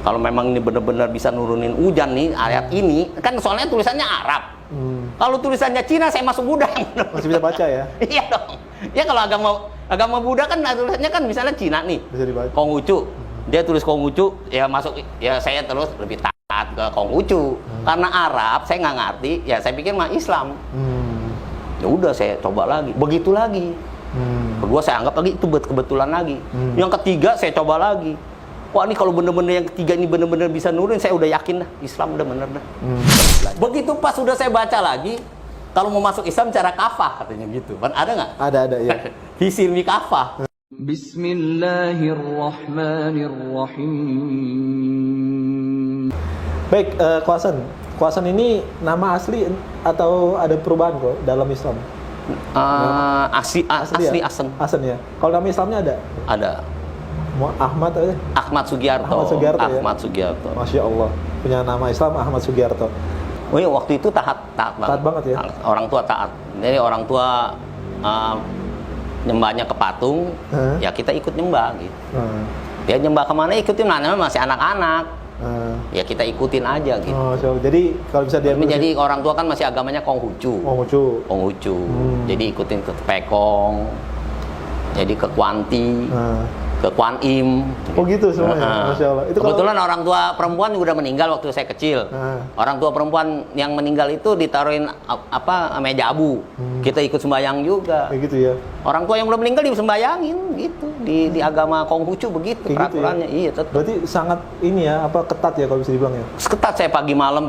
Kalau memang ini benar-benar bisa nurunin hujan nih ayat ini, kan soalnya tulisannya Arab. Kalau tulisannya Cina saya masuk Buddha. Masih bisa baca ya? Iya dong. Ya kalau agama Buddha kan tulisannya kan misalnya Cina nih. Bisa dibaca. Konghucu. Dia tulis Konghucu, ya masuk, ya saya terus lebih taat ke Konghucu. Karena Arab saya nggak ngerti, ya saya pikir mah Islam. Ya udah saya coba lagi, begitu lagi. Kedua saya anggap lagi itu kebetulan lagi. Yang ketiga saya coba lagi. Wah ini kalau bener-bener yang ketiga ini bener-bener bisa nurunin, saya udah yakin dah Islam udah bener dah. Begitu pas sudah saya baca lagi, kalau mau masuk Islam cara kafah katanya gitu. Kan ada nggak? Ada ya. Hisilmi kafah. Bismillahirrahmanirrahim. Baik, Khoasan ini nama asli atau ada perubahan kok dalam Islam? Asli ya? Asen. Asen ya. Kalau nama Islamnya ada? Ada. Ahmad aja. Ahmad Sugiarto. Ahmad Sugiarto. Masya Allah, punya nama Islam Ahmad Sugiarto. Oh iya, waktu itu taat banget ya. Orang tua taat. Jadi orang tua nyembahnya ke patung, ya kita ikut nyembah gitu. Dia nyembah kemana ikutin, namanya masih anak-anak. Ya kita ikutin aja gitu. Jadi kalau bisa dia jadi orang tua kan masih agamanya Konghucu. Jadi ikutin ke Pekong. Jadi ke Kwanti. Ke Kuan Im. Oh gitu semuanya. Masya Allah. Itu kebetulan orang tua perempuan udah meninggal waktu saya kecil. Orang tua perempuan yang meninggal itu ditaruhin meja abu. Kita ikut sembahyang juga. Gitu ya. Orang tua yang belum meninggal disembayangin gitu. Di agama Konghucu begitu peraturannya. Gitu ya? Iya, tetap. Berarti sangat ini ya, ketat ya kalau bisa dibilang ya. Ketat, saya pagi malam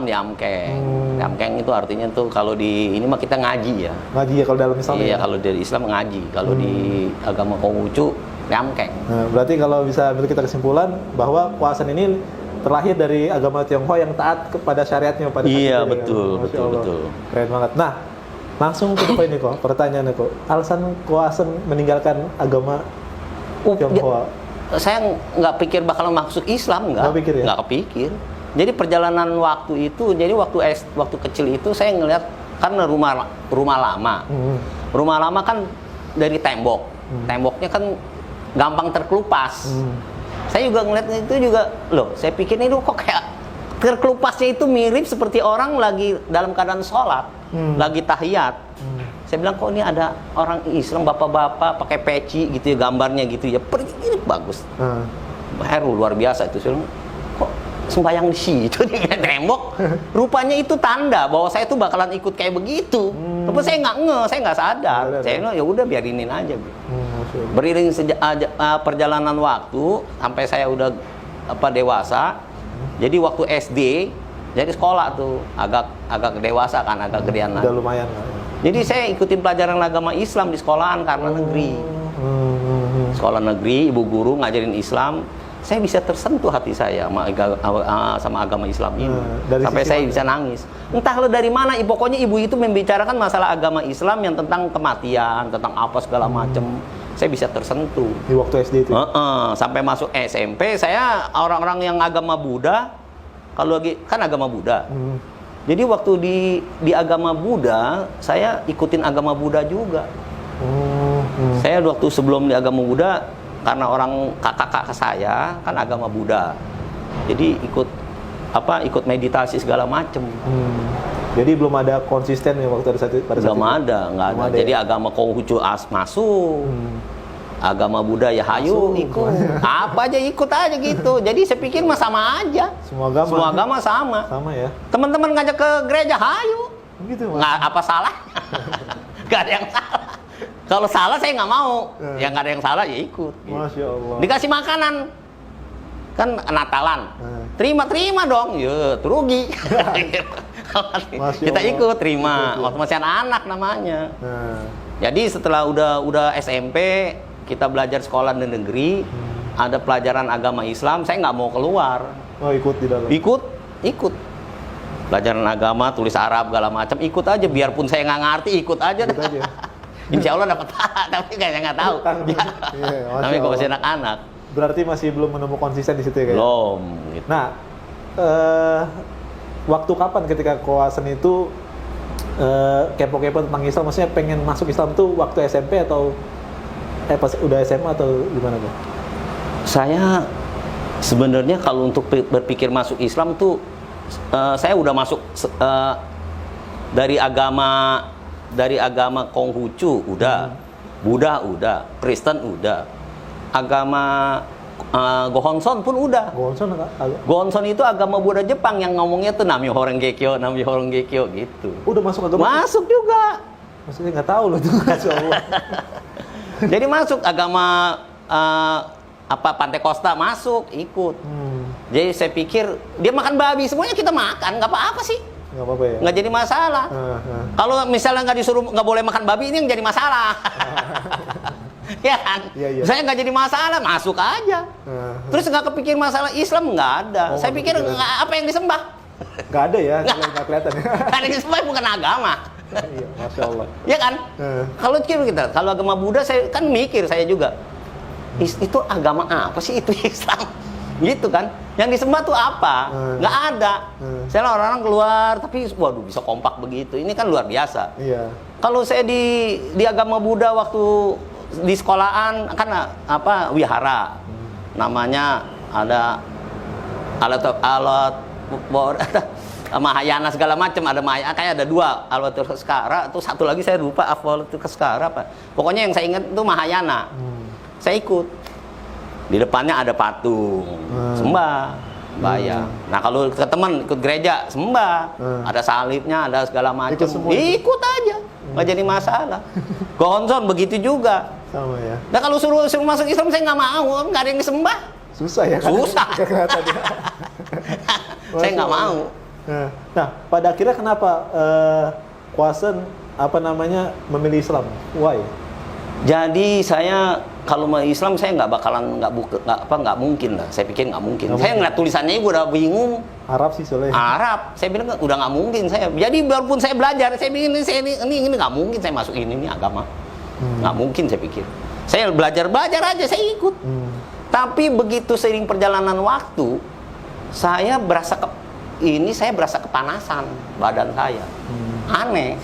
di Amkeng. Di Amkeng itu artinya tuh kalau di ini mah kita ngaji ya. Ngaji ya kalau dalam Islam. Iya, ya? kalau dari Islam ngaji. Kalau di agama Konghucu Amkeng. Nah, berarti kalau bisa kita kesimpulan bahwa Khoasan ini terlahir dari agama Tionghoa yang taat kepada syariatnya pada saat iya, itu. Betul. Keren banget. Nah, langsung ke poin ini kok. Pertanyaannya kok. Alasan Khoasan meninggalkan agama Tionghoa? Saya nggak pikir bakal masuk Islam, nggak pikir ya? Nggak kepikir. Jadi perjalanan waktu itu, jadi waktu kecil itu saya ngeliat karena rumah lama. Rumah lama kan dari tembok. Temboknya kan gampang terkelupas. Saya juga ngeliatnya itu juga, saya pikir ini kok kayak terkelupasnya itu mirip seperti orang lagi dalam keadaan sholat, lagi tahiyat. Saya bilang kok ini ada orang Islam bapak-bapak pakai peci gitu ya, gambarnya gitu ya, ini bagus. Heru luar biasa itu. Saya bilang, kok sembahyang di situ di tembok? Rupanya itu tanda bahwa saya tuh bakalan ikut kayak begitu. Tapi saya nggak sadar. Saya bilang ya udah biarinin aja. Beriring perjalanan waktu sampai saya udah dewasa. Jadi waktu SD, jadi sekolah tuh agak dewasa kan, agak gedean. Udah lumayan. Jadi saya ikutin pelajaran agama Islam di sekolahan karena negeri. Sekolah negeri, ibu guru ngajarin Islam. Saya bisa tersentuh hati saya sama agama Islam ini. Sampai saya bisa nangis. Entah dari mana, pokoknya ibu itu membicarakan masalah agama Islam yang tentang kematian, tentang apa segala macam. Saya bisa tersentuh. Di waktu SD itu? Sampai masuk SMP, saya orang-orang yang agama Buddha, kalau lagi, kan agama Buddha. Jadi waktu di agama Buddha, saya ikutin agama Buddha juga. Saya waktu sebelum di agama Buddha, karena orang kakak saya kan agama Buddha, jadi ikut meditasi segala macem. Jadi belum ada konsisten ya waktu pada saat itu? Nggak ada. Jadi ya? Agama Konghucu masuk, agama Buddha ya hayu ikut, apa aja ikut aja gitu. Jadi saya pikir mah sama aja. Semua agama sama. Sama ya. Teman-teman ngajak ke gereja hayu. Gitu, nggak apa salah? Nggak ada yang salah. Kalau salah saya nggak mau. Ya nggak ada yang salah ya ikut. Masya Allah. Dikasih makanan. Kan Natalan. Terima dong. Ya, rugi. Kita ikut terima. Waktu masih anak namanya. Jadi setelah udah SMP, kita belajar sekolah di negeri, ada pelajaran agama Islam, saya nggak mau keluar. Oh, ikut di dalam. Ikut. Pelajaran agama, tulis Arab segala macam, ikut aja biarpun saya nggak ngerti, ikut aja. Insya Allah dapat tapi kayaknya nggak tahu. Tapi kok masih anak-anak. Berarti masih belum menemukan konsisten di situ ya? Belum. Gitu. Nah, waktu kapan ketika Khoasan itu kepo-kepo tentang Islam, maksudnya pengen masuk Islam tuh waktu SMP atau pas udah SMA atau gimana tuh? Saya Sebenarnya kalau untuk berpikir masuk Islam tuh saya udah masuk dari agama Konghucu udah, Buddha udah, Kristen udah, agama Gohonson pun udah. Gohonson itu agama Buddha Jepang yang ngomongnya tuh Namyo Horengekyo gitu. Udah masuk agama? Masuk juga. Maksudnya nggak tahu loh itu. Masya Allah. Jadi masuk agama Pantekosta masuk, ikut. Jadi saya pikir dia makan babi, semuanya kita makan, nggak apa-apa sih. Nggak apa-apa ya? Nggak jadi masalah. Kalau misalnya nggak boleh makan babi, ini yang jadi masalah. Ya kan? Iya. Saya nggak jadi masalah, masuk aja. Terus nggak kepikir masalah Islam, nggak ada. Saya pikir apa yang disembah? Nggak ada ya, nggak kelihatan ya. Karena yang disembah bukan agama. Iya, Masya Allah. Ya kan? Kalau agama Buddha, saya kan mikir saya juga. Itu agama apa sih itu Islam? Gitu kan? Yang disembah tuh apa? Nggak ada. Saya orang-orang keluar, tapi waduh bisa kompak begitu. Ini kan luar biasa. Iya. Kalau saya di agama Buddha waktu di sekolahan kan wihara. Namanya ada alat Mahayana segala macam, ada Mahayana, kayak ada dua, Avalokiteshvara, atau satu lagi saya lupa Avalokiteshvara apa. Pokoknya yang saya ingat itu Mahayana. Saya ikut. Di depannya ada patung, sembah, bayar. Nah kalau ke teman ikut gereja, sembah, ada salibnya, ada segala macam, ikut aja, nggak jadi masalah. Gohonson begitu juga. Sama ya. Nah kalau suruh masuk Islam saya nggak mau, nggak ada yang disembah. Susah ya. Susah. Saya nggak mau. Nah, pada akhirnya kenapa Kwasen memilih Islam? Why? Jadi saya kalau mau Islam saya nggak mungkin lah. Saya pikir nggak mungkin. Saya ngeliat tulisannya gue udah bingung. Arab sih soalnya. Arab. Saya bilang udah nggak mungkin saya. Jadi walaupun saya belajar, saya bikin ini nggak mungkin saya masuk ini agama. Nggak mungkin saya pikir. Saya belajar aja, saya ikut. Tapi begitu seiring perjalanan waktu, saya berasa kepanasan badan saya. Aneh.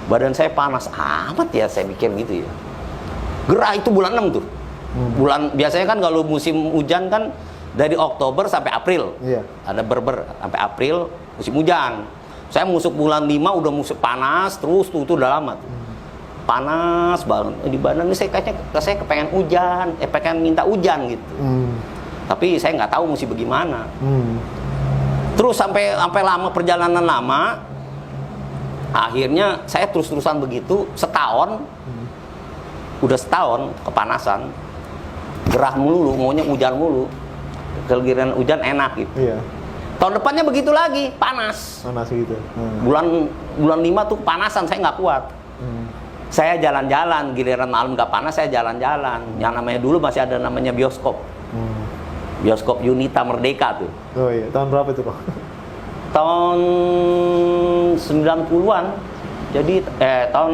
Badan saya panas amat ya, saya pikir gitu ya. Gerah itu bulan 6 tuh. Biasanya kan kalau musim hujan kan dari Oktober sampai April. Iya. Ada berber sampai April musim hujan. Saya musuk bulan 5 udah musim panas terus tuh, itu udah lama tuh. Panas banget di badan ini, saya kepengen hujan, pengen minta hujan gitu. Tapi saya nggak tahu mesti bagaimana. Terus sampai lama perjalanan lama, akhirnya saya terus-terusan begitu setahun. Udah setahun kepanasan, gerah mulu, maunya hujan mulu. Giliran hujan enak gitu. Iya. Tahun depannya begitu lagi, panas. Panas gitu. Bulan 5 tuh kepanasan, saya nggak kuat. Saya jalan-jalan, giliran malam nggak panas, saya jalan-jalan. Yang namanya dulu masih ada namanya bioskop. Bioskop Yunita Merdeka tuh. Oh iya, tahun berapa itu Pak? Tahun 90-an. Jadi tahun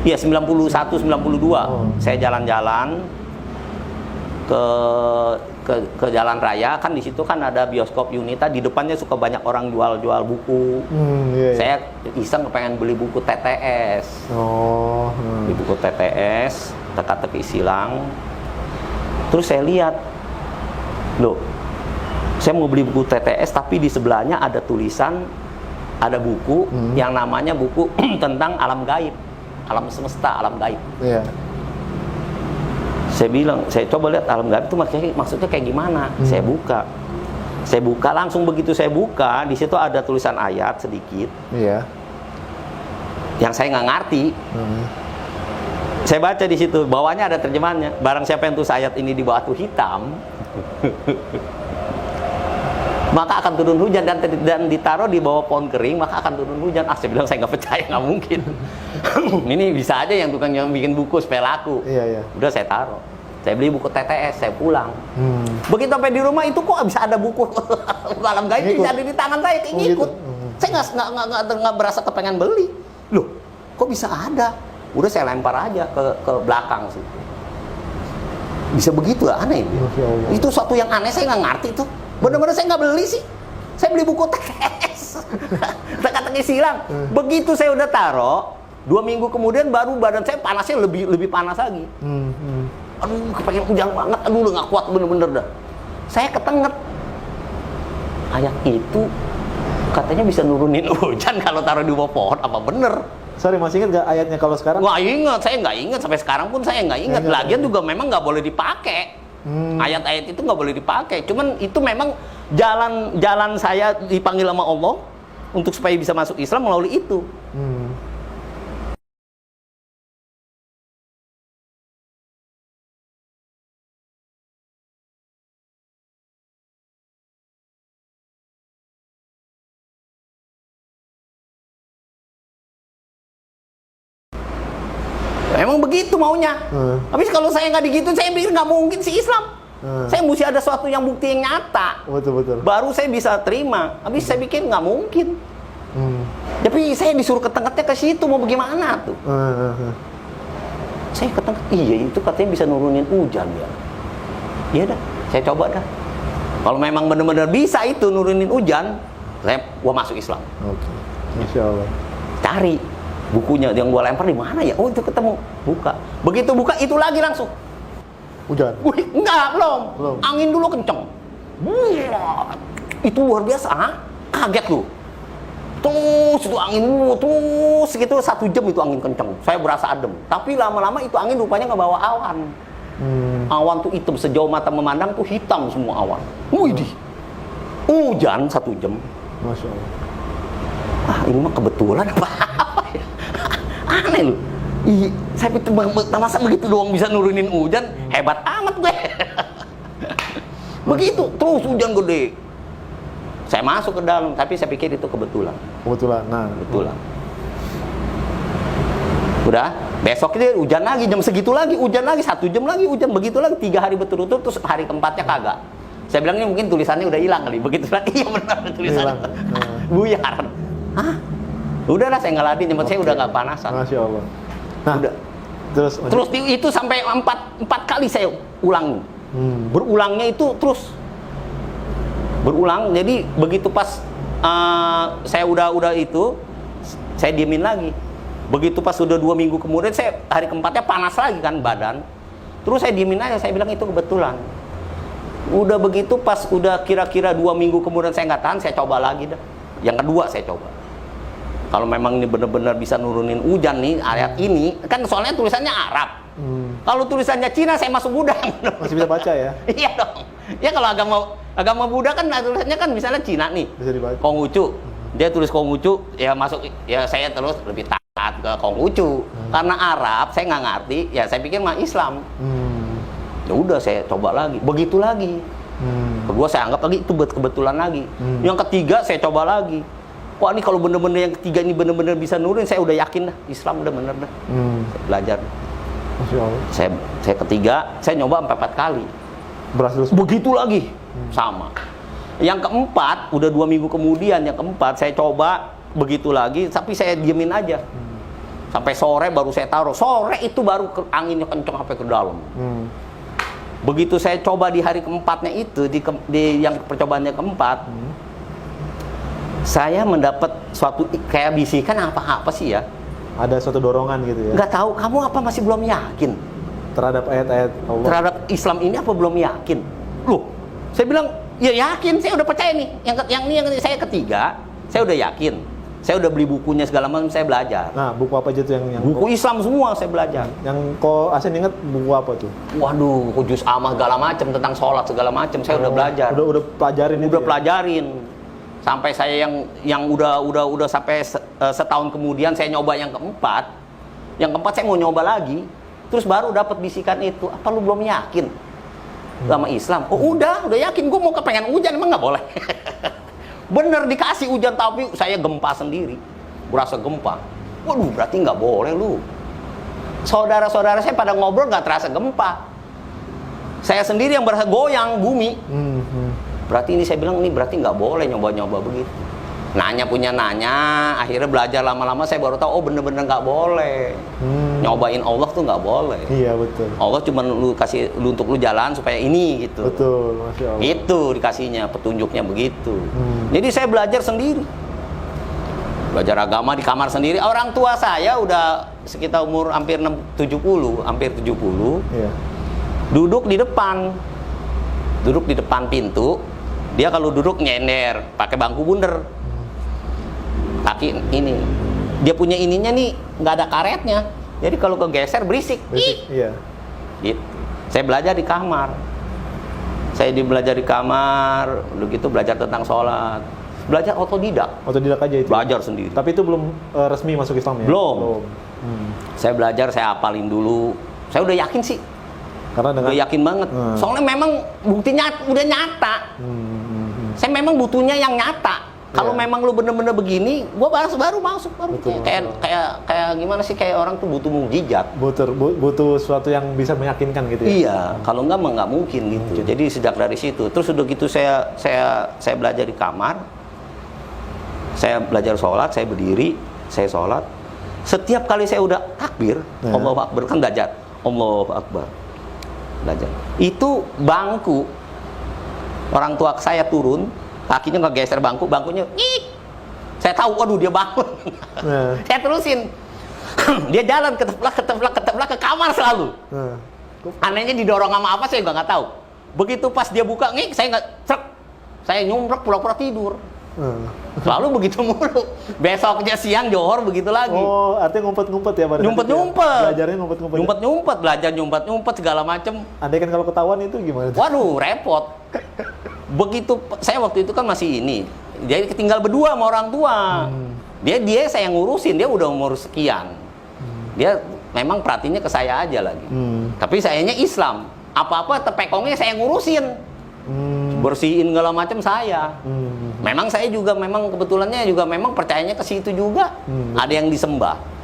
91, 92. Saya jalan-jalan ke jalan raya, kan di situ kan ada bioskop Yunita, di depannya suka banyak orang jual buku. Iya. Saya iseng pengen beli buku TTS. Beli buku TTS, teka-teki silang. Terus saya lihat, loh, saya mau beli buku TTS tapi di sebelahnya ada tulisan, ada buku yang namanya buku tentang alam gaib, alam semesta, alam gaib. Iya. Saya bilang, saya coba lihat alam gaib itu maksudnya kayak gimana. Saya buka langsung, begitu saya buka, di situ ada tulisan ayat sedikit. Iya. Yang saya nggak ngerti. Saya baca di situ, bawahnya ada terjemahannya. Barang siapa yang tulis ayat ini di batu hitam, maka akan turun hujan, dan ditaruh di bawah pohon kering, maka akan turun hujan. Saya bilang saya nggak percaya, nggak mungkin. Ini bisa aja yang tukang yang bikin buku supaya laku. Iya. Udah saya taruh. Saya beli buku TTS, saya pulang. Begitu sampai di rumah itu kok bisa ada buku alam gaib bisa ada di tangan saya, kayak ngikut. Saya nggak berasa kepengen beli. Loh, kok bisa ada? Udah saya lempar aja ke belakang sih. Bisa begitu, aneh. Itu suatu yang aneh, saya nggak ngerti tuh. Bener-bener saya nggak beli sih. Saya beli buku TTS. Teka-teki silang. Begitu saya udah taruh, 2 minggu kemudian baru badan saya panasnya lebih panas lagi. Aduh, kepengen hujan banget. Aduh, udah nggak kuat bener-bener dah. Saya ketenget. Ayat itu katanya bisa nurunin hujan kalau taruh di bawah pohon, apa bener? Sorry, masih ingat nggak ayatnya kalau sekarang? Nggak ingat, saya nggak ingat. Sampai sekarang pun saya nggak ingat. Lagian juga memang nggak boleh dipakai. Ayat-ayat itu nggak boleh dipakai. Cuman itu memang jalan saya dipanggil sama Allah untuk supaya bisa masuk Islam melalui itu. Emang begitu maunya. Habis kalau saya nggak digitu, saya pikir nggak mungkin sih Islam. Saya mesti ada suatu yang bukti yang nyata. Betul. Baru saya bisa terima. Habis saya pikir nggak mungkin. Tapi saya disuruh ketengahnya ke situ, mau bagaimana tuh? Saya ketengah, iya itu katanya bisa nurunin hujan ya. Iya dah, saya coba dah. Kalau memang benar-benar bisa itu nurunin hujan, gua masuk Islam. Oke. Masya Allah. Cari bukunya yang gua lempar di mana ya? Oh itu ketemu, buka. Begitu buka itu lagi langsung. Hujan? Wih, enggak, belum. Angin dulu kenceng. Itu luar biasa, kaget lu. Terus itu angin terus gitu 1 jam itu angin kenceng. Saya berasa adem. Tapi lama-lama itu angin rupanya nggak bawa awan. Awan tuh hitam, sejauh mata memandang tuh hitam semua awan. Widih. Hujan 1 jam. Masya Allah. Ah ini mah kebetulan apa ya? Aneh lu. Saya pikir masa begitu doang bisa nurunin hujan, hebat amat gue. Begitu, terus hujan gede. Saya masuk ke dalam, tapi saya pikir itu kebetulan. Nah. Kebetulan. Udah, besok ini hujan lagi, jam segitu lagi, hujan lagi, 1 jam lagi, hujan begitu lagi, 3 hari berturut-turut, terus hari keempatnya kagak. Saya bilang ini mungkin tulisannya udah hilang kali, begitu lagi, iya benar tulisannya. Buyar. Hah? Udah lah, saya ngeladin, saya udah nggak panasan. Masya Allah. Nah, udah. Terus itu sampai 4 kali saya ulang. Berulangnya itu terus berulang. Jadi begitu pas saya udah itu, saya diemin lagi. Begitu pas sudah 2 minggu kemudian, saya hari keempatnya panas lagi kan badan. Terus saya diemin aja, saya bilang itu kebetulan. Udah begitu pas udah kira-kira 2 minggu kemudian saya nggak tahan, saya coba lagi dah. Yang kedua saya coba. Kalau memang ini benar-benar bisa nurunin hujan nih ayat ini, kan soalnya tulisannya Arab. Kalau tulisannya Cina saya masuk Buddha. Masih bisa baca ya? Iya dong. Ya kalau agama Buddha kan tulisannya kan misalnya Cina nih. Bisa dibaca. Konghucu. Dia tulis Konghucu, ya masuk ya saya terus lebih taat ke Konghucu. Karena Arab saya nggak ngerti, ya saya pikir mah Islam. Ya udah saya coba lagi. Begitu lagi. Kedua saya anggap lagi itu kebetulan lagi. Yang ketiga saya coba lagi. Wah ini kalau bener-bener yang ketiga ini bener-bener bisa nurunin, saya udah yakin dah Islam udah bener dah. Saya belajar. Masya Allah. Saya ketiga, saya nyoba 4 kali. Berhasil. Begitu lagi, sama. Yang keempat, udah 2 minggu kemudian, yang keempat saya coba begitu lagi, tapi saya diemin aja. Sampai sore baru saya taruh. Sore itu baru anginnya kenceng sampai ke dalam. Begitu saya coba di hari keempatnya itu, di yang percobaannya keempat, saya mendapat suatu kayak bisikan apa sih ya? Ada suatu dorongan gitu ya? Nggak tahu, kamu apa masih belum yakin? Terhadap ayat-ayat Allah? Terhadap Islam ini apa belum yakin? Loh, saya bilang, ya yakin, saya udah percaya nih. Yang saya ketiga, saya udah yakin. Saya udah beli bukunya segala macam, saya belajar. Nah, buku apa aja tuh yang buku Islam semua saya belajar. Yang kok Asen inget buku apa tuh? Waduh, juz amah segala macam tentang sholat segala macam, saya udah belajar. Udah pelajarin itu. Udah ya? pelajarin. Sampai saya yang udah sampai setahun kemudian saya nyoba yang keempat. Yang keempat saya mau nyoba lagi. Terus baru dapat bisikan itu. Apa lu belum yakin sama Islam? Oh udah yakin, gue mau kepengen hujan, emang nggak boleh. Bener dikasih hujan tapi saya gempa sendiri. Berasa gempa. Waduh berarti nggak boleh lu. Saudara-saudara saya pada ngobrol nggak terasa gempa. Saya sendiri yang berasa goyang bumi. Berarti ini saya bilang ini berarti nggak boleh nyoba-nyoba begitu. Nanya, akhirnya belajar lama-lama saya baru tahu oh bener-bener nggak boleh. Nyobain Allah tuh nggak boleh. Iya betul. Allah cuma lu kasih untuk lu jalan supaya ini gitu. Betul, Masya Allah. Itu dikasihnya petunjuknya begitu. Jadi saya belajar sendiri. Belajar agama di kamar sendiri. Orang tua saya udah sekitar umur hampir 70. Iya. Duduk di depan. duduk di depan pintu. Dia kalau duduk nyender, pakai bangku bundar. Kaki ini, dia punya ininya nih, nggak ada karetnya. Jadi kalau kegeser berisik. Iya. Gitu. Saya belajar di kamar. Belajar di kamar, begitu belajar tentang sholat. Belajar otodidak. Otodidak aja itu. Belajar sendiri. Tapi itu belum resmi masuk Islam ya? Belum. Saya belajar, saya hafalin dulu. Saya udah yakin sih. Karena dengan Udah yakin banget. Soalnya memang buktinya udah nyata. Saya memang butuhnya yang nyata. Kalau Iya. memang lu bener-bener begini, gua baru masuk baru. Betul, Kayak gimana sih, kayak orang tuh butuh mukjizat. butuh sesuatu yang bisa meyakinkan gitu ya? Iya, kalau enggak mah nggak mungkin gitu. Jadi sejak dari situ, terus udah gitu saya belajar di kamar, saya belajar sholat, saya berdiri, saya sholat. Setiap kali saya udah takbir, Allahu Akbar, kan belajar, Allahu Akbar, belajar. Itu bangku, orang tua saya turun, kakinya nggak geser bangkunya, saya tahu, waduh dia bangun. Saya terusin, dia jalan keteplak ke kamar selalu. Anehnya didorong sama apa saya juga nggak tahu. Begitu pas dia buka, saya nggak trek, saya nyumrek pura-pura tidur. Selalu begitu mulu. Besoknya siang johor begitu lagi. Oh, artinya ngumpet-ngumpet ya? Ngumpet-ngumpet. Belajarnya ngumpet-ngumpet. Ngumpet-ngumpet, belajar ngumpet-ngumpet segala macem. Andai kan kalau ketahuan itu gimana? Waduh, repot. Begitu saya waktu itu kan masih ini, jadi tinggal berdua sama orang tua. Dia saya ngurusin, dia udah umur sekian. Dia memang perhatiannya ke saya aja lagi. Tapi sayanya Islam, apa-apa tepekongnya saya ngurusin, bersihin segala macam saya. Memang saya juga memang kebetulannya juga memang percayanya ke situ juga. Ada yang disembah.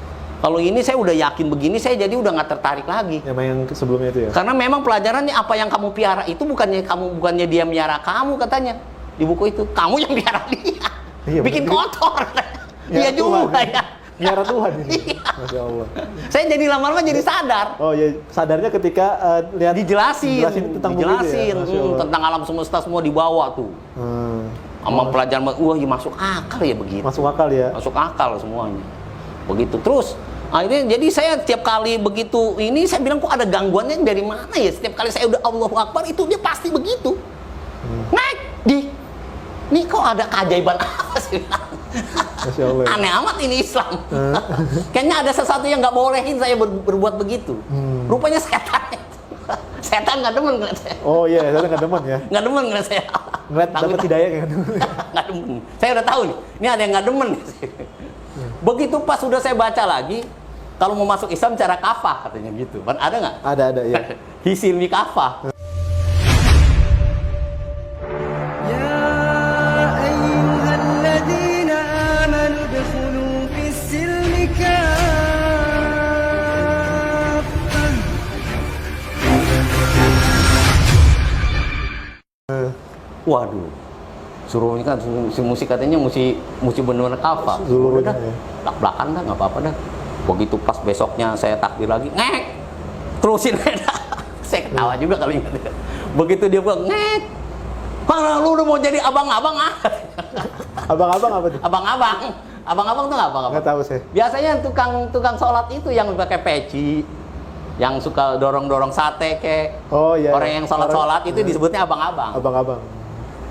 Kalau ini saya udah yakin begini, saya jadi udah nggak tertarik lagi. Yang sebelumnya itu ya? Karena memang pelajarannya apa yang kamu piara itu bukannya dia miara kamu katanya di buku itu, kamu yang piara dia. Iya, bikin bener. kotor. Iya juga ya. Miara Tuhan ini. Iya. Masya Allah. Saya jadi lama-lama jadi sadar. Oh ya, sadarnya ketika lihat Dijelasin tentang buku itu ya? Masya Allah. tentang alam semesta semua dibawa tuh. Sama pelajaran, wah ya masuk akal ya begitu. Masuk akal ya? Masuk akal semuanya. Begitu terus. Akhirnya jadi saya tiap kali begitu ini saya bilang kok ada gangguannya dari mana ya? Setiap kali saya udah Allahu Akbar itu dia pasti begitu. Naik nih kok ada keajaiban apa sih? Masya Allah. Aneh amat ini Islam. Kayaknya ada sesuatu yang nggak bolehin saya berbuat begitu. Rupanya setan. Setan nggak demen ngeliat saya. Oh iya, saya nggak demen ya? Nggak demen ngeliat saya. Ngeliat dapat hidayah kan? Nggak demen. Saya udah tahu nih, ini ada yang nggak demen. Begitu pas sudah saya baca lagi, kalau mau masuk Islam cara kafah katanya gitu. Ada nggak? Ada ya. Hisilmi kafah. Waduh, suruh ini kan si musik katanya mesti benar-benar kafah. Seluruhnya Udah, ya. belak-belakan dah nggak apa-apa dah. Begitu pas besoknya saya takbir lagi, ngek, terusin aja. Saya ketawa juga kalau ingat. Begitu dia bilang ngek, lu udah mau jadi abang-abang ah? Abang-abang apa tuh? Abang-abang tuh nggak abang-abang? Nggak tahu saya. Biasanya tukang sholat itu yang pakai peci, yang suka dorong-dorong sate kayak Oh iya. orang yang sholat itu disebutnya abang-abang. Abang-abang.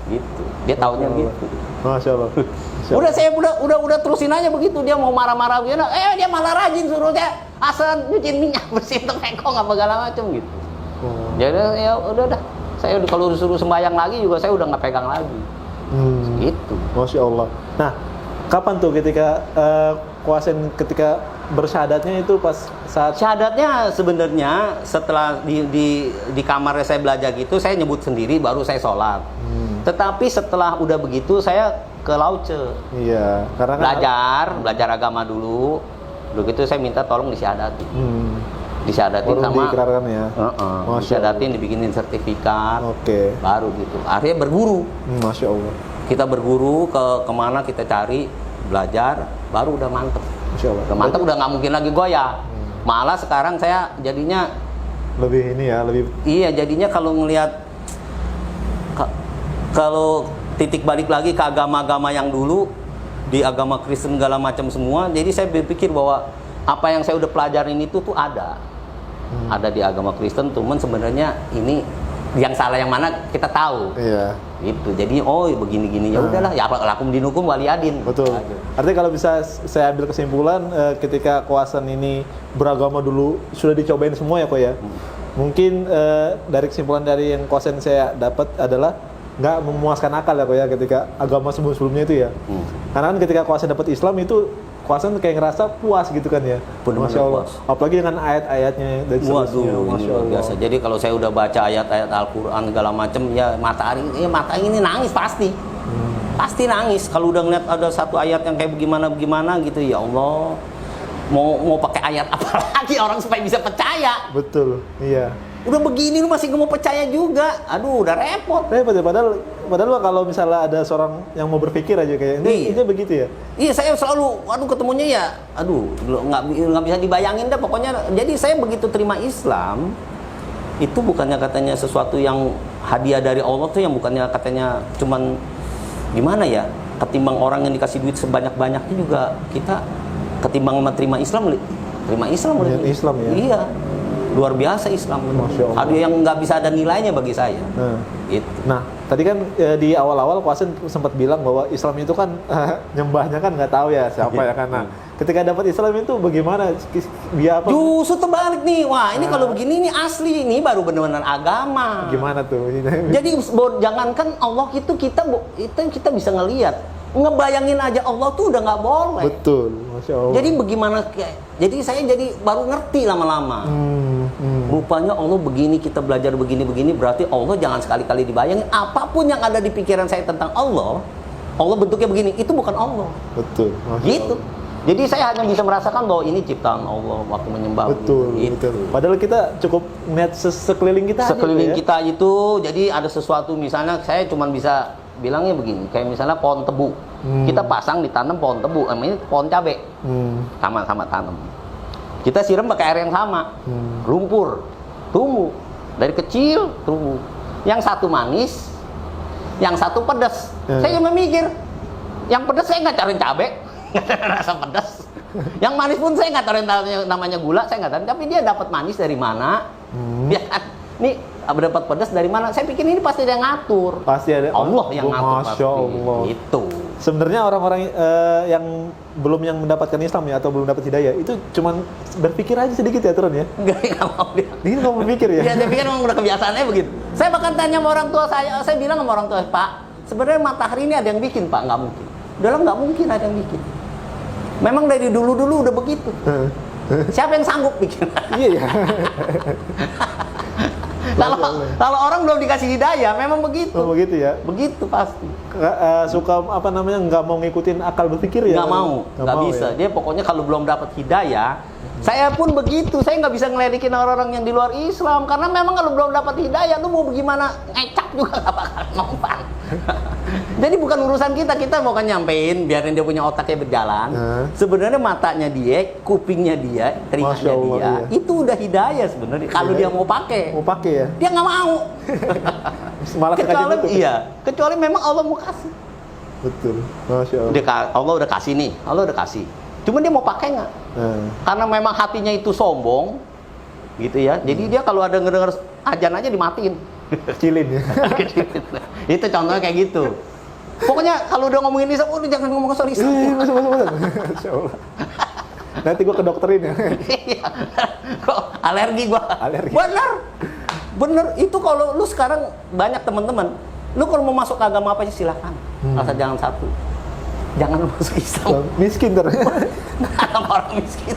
Gitu. Dia taunya gitu. Masya Allah. Masya Udah Allah. saya udah terusin aja begitu. Dia mau marah-marah begini, dia malah rajin suruh saya asal nyuciin minyak, bersihin tengkong apa segala macam gitu. Jadi ya udah dah. Saya kalau disuruh sembahyang lagi juga saya udah nggak pegang lagi. Gitu. Masya Allah. Nah, kapan tuh ketika kuasain ketika bersyahadatnya itu pas saat Syahadatnya sebenarnya setelah di kamar saya belajar gitu, saya nyebut sendiri baru saya sholat. Tetapi setelah udah begitu saya ke Lauce. Iya, karena kan Belajar agama dulu. Begitu saya minta tolong disyahadatin. Disyahadatin baru sama diikrarkan ya. Masya disyahadatin, dibikinin sertifikat. Oke. Baru gitu. Akhirnya berguru. Masya Allah. Kita berguru kemana kita cari, belajar, baru udah mantep. Masya Allah. Udah mantep, udah nggak mungkin lagi goyah. Malah sekarang saya jadinya Lebih ini ya, lebih iya jadinya kalau ngelihat kalau titik balik lagi ke agama-agama yang dulu, di agama Kristen segala macam semua, jadi saya berpikir bahwa apa yang saya udah pelajarin itu tuh ada di agama Kristen, cuman sebenarnya ini yang salah yang mana kita tahu. Iya. Gitu. Jadi begini-gini ya udahlah ya lakum dinukum waliyadin. Betul. Artinya kalau bisa saya ambil kesimpulan ketika Koasan ini beragama dulu sudah dicobain semua ya kok ya. Mungkin dari kesimpulan dari yang Koasan saya dapat adalah nggak memuaskan akal ya kok ya ketika agama sebelum-sebelumnya itu ya. Karena kan ketika Koasan dapat Islam itu Koasan kayak ngerasa puas gitu kan ya. Benar-benar Masya Allah. puas. Apalagi dengan ayat-ayatnya dan seterusnya. Waduh, ini luar biasa. Jadi kalau saya udah baca ayat-ayat Al-Quran segala macam, ya mata ini nangis pasti. Pasti nangis. Kalau udah ngeliat ada satu ayat yang kayak bagaimana gitu, ya Allah. Mau pakai ayat apa lagi orang supaya bisa percaya? Betul, iya. Udah begini lu masih nggak mau percaya juga. Aduh, udah repot. Repot ya, padahal kalau misalnya ada seorang yang mau berpikir aja kayak ini begitu ya. Iya, saya selalu, ketemunya ya, nggak bisa dibayangin dah pokoknya. Jadi saya begitu terima Islam, itu bukannya katanya sesuatu yang hadiah dari Allah tuh, yang bukannya katanya cuman gimana ya, ketimbang orang yang dikasih duit sebanyak-banyaknya juga kita ketimbang terima Islam Dengan Islam ya. Iya. Luar biasa Islam. Masya Allah. Ada yang nggak bisa ada nilainya bagi saya. Gitu. Nah, tadi kan di awal-awal Koasan sempat bilang bahwa Islam itu kan nyembahnya kan nggak tahu ya siapa ya kan. Nah, ketika dapat Islam itu bagaimana? Dia apa? Justru terbalik nih. Wah, ini kalau begini ini asli, ini baru benar-benar agama. Gimana tuh? Jadi jangankan Allah itu kita bisa ngelihat. Ngebayangin aja Allah tuh udah nggak boleh. Betul, Masya Allah. Jadi bagaimana? Jadi saya baru ngerti lama-lama. Rupanya Allah begini, kita belajar begini-begini, berarti Allah jangan sekali-kali dibayangin. Apapun yang ada di pikiran saya tentang Allah bentuknya begini, itu bukan Allah. Betul, Masya Gitu. Allah. Jadi saya hanya bisa merasakan bahwa ini ciptaan Allah waktu menyembah. Betul, gitu. betul. Padahal kita cukup lihat sekeliling kita Sekeliling aja, kita itu, jadi ada sesuatu, misalnya saya cuma bisa bilangnya begini, kayak misalnya pohon tebu. Kita pasang ditanam pohon tebu, namanya pohon cabai. Sama-sama tanam. Kita siram pakai air yang sama. Lumpur, tumbuh. Dari kecil tumbuh. Yang satu manis, yang satu pedas. Saya cuma mikir, yang pedas saya nggak cariin cabai, nggak ada rasa pedas. Yang manis pun saya nggak tahu namanya gula, saya nggak tahu. Tapi dia dapat manis dari mana? Dia kan, nih dapat pedas dari mana? Saya pikir ini pasti ada yang ngatur. Pasti ada. Allah yang ngatur. Masya Allah. Itu. Sebenarnya orang-orang yang belum mendapatkan Islam ya atau belum dapat hidayah itu cuman berpikir aja sedikit ya Turun ya. Nggak mau dia. Ini nggak mau berpikir ya. Iya, saya pikir memang udah kebiasaannya begitu. Saya bahkan tanya sama orang tua saya bilang sama orang tua, Pak, sebenarnya matahari ini ada yang bikin, Pak? Nggak mungkin. Udah nggak mungkin ada yang bikin. Memang dari dulu udah begitu. Siapa yang sanggup bikin? Iya ya. Kalau orang belum dikasih hidayah, memang begitu. Oh, begitu ya. Begitu pasti. Suka nggak mau ngikutin akal berpikir ya. Nggak bisa. Ya? Dia pokoknya kalau belum dapat hidayah, saya pun begitu. Saya nggak bisa ngeledekin orang-orang yang di luar Islam karena memang kalau belum dapat hidayah, lu mau gimana ngecap juga nggak bakal mempan. Jadi bukan urusan kita mau kan nyampein, biarin dia punya otaknya berjalan. Sebenarnya matanya dia, kupingnya dia, telinganya dia, iya. itu udah hidayah sebenarnya. Kalau dia mau pakai ya. dia nggak mau. Malah kecuali memang Allah mau kasih. Betul, Masya Allah. Allah udah kasih nih, Allah udah kasih. Cuma dia mau pakai nggak? Karena memang hatinya itu sombong, gitu ya. Jadi dia kalau ada ngedenger ajan aja dimatiin. Kecilin ya. Itu contohnya kayak gitu. Pokoknya kalau udah ngomongin Islam, jangan ngomong soal Islam. Masuk. Masya Allah. Nanti gua ke dokterin ya. Kok alergi gua? Alergi. Bener. Itu kalau lu sekarang banyak teman-teman, lu kalau mau masuk ke agama apa aja silakan. Asal jangan satu. Jangan lu masuk Islam. Miskin ternyata. Orang miskin.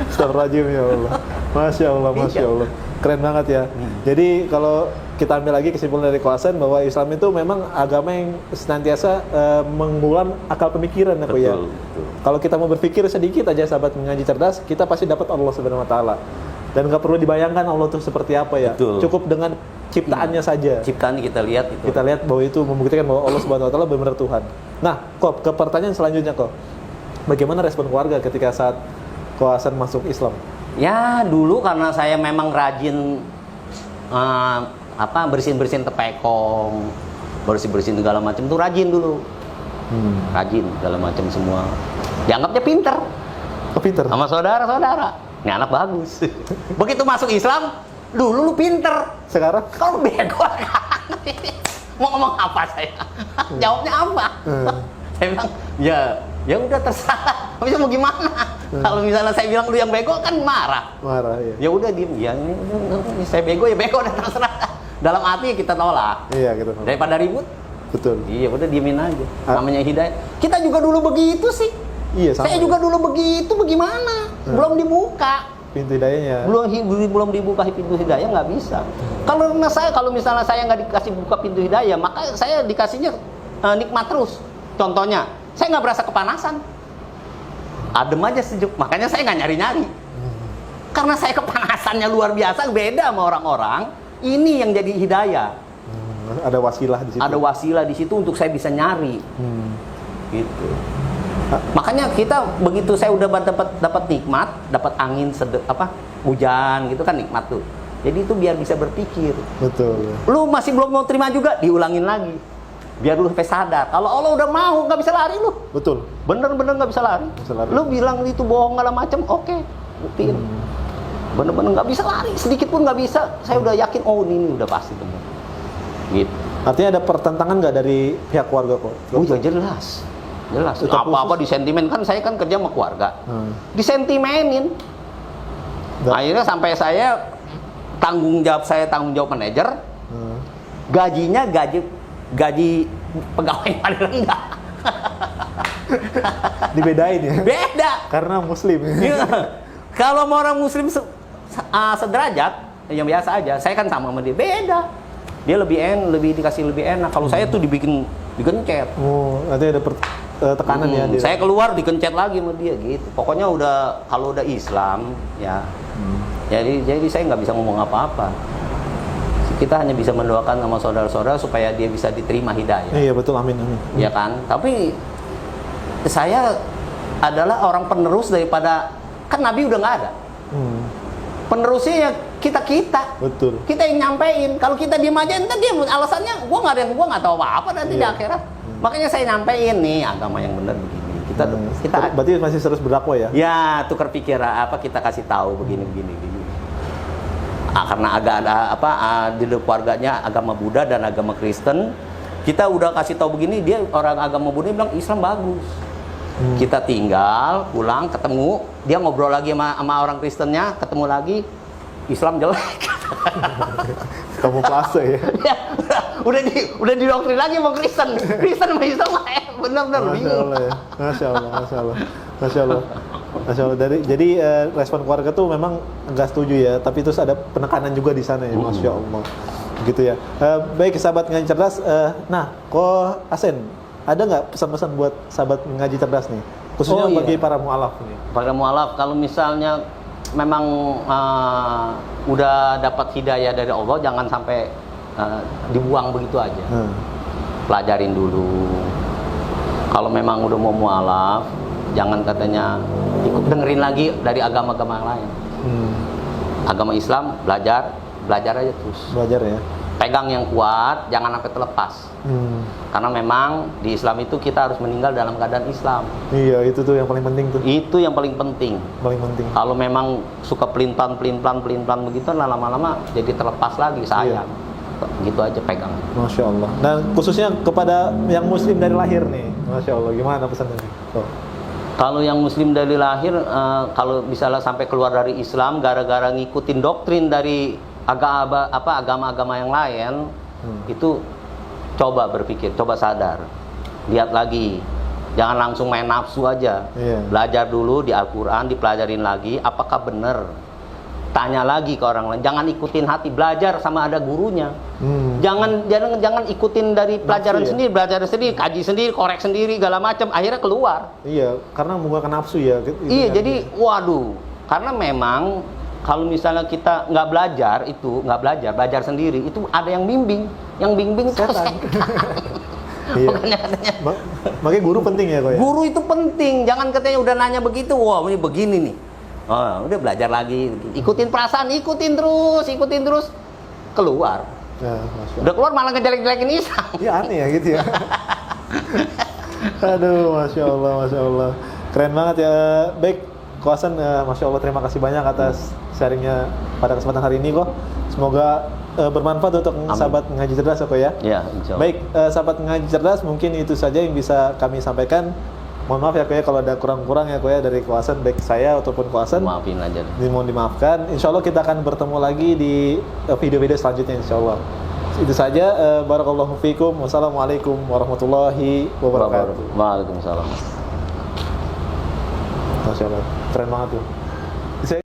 Astagfirullahaladzim ya Allah. Masya Allah. Keren banget ya. Jadi kalau kita ambil lagi kesimpulan dari Koasan bahwa Islam itu memang agama yang senantiasa mengulang akal pemikiran ya. Betul. Kalau kita mau berpikir sedikit aja sahabat mengaji cerdas, kita pasti dapat Allah Subhanahu wa taala. Dan nggak perlu dibayangkan Allah itu seperti apa ya. Betul. Cukup dengan ciptaannya saja. Ciptaan kita lihat itu. Kita lihat bahwa itu membuktikan bahwa Allah Subhanahu wa taala benar-benar Tuhan. Nah, kok ke pertanyaan selanjutnya kok. Bagaimana respon keluarga ketika saat Koasan masuk Islam? Ya dulu karena saya memang rajin bersihin tepekong, bersihin segala macam tuh rajin dulu. Rajin segala macam semua. Dianggapnya pinter. Pinter. Sama saudara-saudara. Ini anak bagus. Begitu masuk Islam, Dulu lu pinter, Sekarang? kalau bego. Mau ngomong apa saya? Jawabnya apa? Saya bilang, ya udah terserah. Habis itu mau gimana? Kalau misalnya saya bilang lu yang bego kan marah. Marah ya. Ya udah diem, ya ini saya bego ya bego udah terserah. Dalam hati kita tolak. Iya gitu. Daripada ribut, Betul. iya udah diemin aja. Ah. Namanya hidayah. Kita juga dulu begitu sih. Iya sama. Saya juga dulu begitu, bagaimana? Belum dibuka. Pintu hidayahnya. Belum dibuka pintu hidayah nggak bisa. Kalau misalnya saya nggak dikasih buka pintu hidayah, maka saya dikasihnya nikmat terus. Contohnya, saya nggak berasa kepanasan. Adem aja sejuk, makanya saya nggak nyari-nyari. Karena saya kepanasannya luar biasa, beda sama orang-orang. Ini yang jadi hidayah. Ada wasilah di situ. Ada wasilah di situ untuk saya bisa nyari. Gitu. Makanya kita begitu saya udah dapat nikmat, dapat angin hujan gitu kan nikmat tuh. Jadi itu biar bisa berpikir. Betul. Lu masih belum mau terima juga, diulangin lagi. Biar lu sampai sadar. Kalau Allah udah mau, nggak bisa lari lu. Betul. Bener-bener nggak bisa lari. Bisa lari. Lu bilang itu bohong segala macam, oke, buktiin. Bener-bener nggak bisa lari, sedikit pun nggak bisa. Saya udah yakin, oh ini udah pasti bener. Gitu. Artinya ada pertentangan nggak dari pihak keluarga kok? Oh ya jelas. Jelas. Tetap Apa-apa khusus. disentimen, kan saya kan kerja sama keluarga. Disentimenin. Akhirnya sampai saya tanggung jawab manajer, gajinya gaji pegawai paling rendah. Dibedain ya? Beda. Karena muslim. Iya. Kalau mau orang muslim sederajat, yang biasa aja, saya kan sama dia. Beda. Dia lebih dikasih lebih enak. Kalau saya tuh dikencet. Oh, artinya ada tekanan ya. Saya keluar dikencet lagi sama dia gitu. Pokoknya kalau udah Islam ya. Jadi saya nggak bisa ngomong apa-apa. Kita hanya bisa mendoakan sama saudara-saudara supaya dia bisa diterima hidayah. Iya betul, amin. Ya kan? Tapi saya adalah orang penerus daripada, kan Nabi udah nggak ada. Penerusnya ya kita. Betul. Kita yang nyampein. Kalau kita diem aja, entar dia alasannya gua nggak tahu apa-apa nanti di akhirat. Makanya saya nyampein nih agama yang benar begini. Kita berarti masih terus berdakwah ya? ya tukar pikiran kita kasih tahu begini. Karena agak ada di keluarganya agama Buddha dan agama Kristen, kita udah kasih tahu begini, dia orang agama Buddha bilang Islam bagus. Kita tinggal pulang ketemu, dia ngobrol lagi sama orang Kristennya, ketemu lagi Islam jelek. Kamu klase ya? Ya, udah didoktrin lagi sama Kristen sama Islam benar-benar bingung. Masya Allah. Jadi respon keluarga tuh memang nggak setuju ya, tapi terus ada penekanan juga di sana ya, Masya Allah. Gitu ya. Baik sahabat ngaji cerdas. Ko Asen, ada nggak pesan-pesan buat sahabat ngaji cerdas nih? Khususnya bagi para mu'alaf nih. Para mu'alaf, kalau misalnya memang udah dapat hidayah dari Allah, jangan sampai dibuang begitu aja. Pelajarin dulu. Kalau memang udah mau mu'alaf, jangan katanya ikut dengerin lagi dari agama-agama yang lain. Agama Islam, belajar aja terus. Belajar ya. Pegang yang kuat, jangan sampai terlepas. Karena memang di Islam itu kita harus meninggal dalam keadaan Islam. Iya, itu tuh yang paling penting tuh. Itu yang paling penting. Paling penting. Kalau memang suka pelin-pelan begitu, lama-lama jadi terlepas lagi, sayang. Gitu aja pegang. Masya Allah. Dan khususnya kepada yang muslim dari lahir nih, Masya Allah, gimana pesannya? Kalau yang muslim dari lahir, kalau misalnya sampai keluar dari Islam gara-gara ngikutin doktrin dari agama-agama yang lain, itu coba berpikir, coba sadar, lihat lagi, jangan langsung main nafsu aja. Belajar dulu di Al-Quran, dipelajarin lagi, apakah benar? Tanya lagi ke orang lain, jangan ikutin hati, belajar sama ada gurunya. Jangan ikutin dari pelajaran nafsu, sendiri, belajar sendiri, kaji sendiri, korek sendiri, segala macam, akhirnya keluar. Iya, karena menggunakan nafsu ya. Iya, jadi waduh, karena memang kalau misalnya kita nggak belajar sendiri, itu ada yang bimbing setan. Iya. Makanya guru penting ya kok ya. Guru itu penting, jangan katanya udah nanya begitu, wah ini begini nih. Udah belajar lagi, ikutin perasaan, ikutin terus, keluar. Udah keluar malah ngejelek-jelekin Islam. Iya aneh ya gitu ya. Aduh, Masya Allah. Keren banget ya. Baik, Ko Hasan, Masya Allah, terima kasih banyak atas sharingnya pada kesempatan hari ini kok. Semoga bermanfaat untuk Amin. sahabat ngaji cerdas ya Ko ya. Ya, insya Allah. Baik, sahabat ngaji cerdas, mungkin itu saja yang bisa kami sampaikan. Mohon maaf ya Ko ya kalau ada kurang-kurang ya Ko ya dari Koasan, baik saya ataupun Koasan. Maafin aja. Mohon dimaafkan. Insya Allah kita akan bertemu lagi di video-video selanjutnya Insya Allah. Itu saja. Barakallahu fiikum. Wassalamualaikum warahmatullahi wabarakatuh. Waalaikumsalam. Masya Allah, keren banget tuh.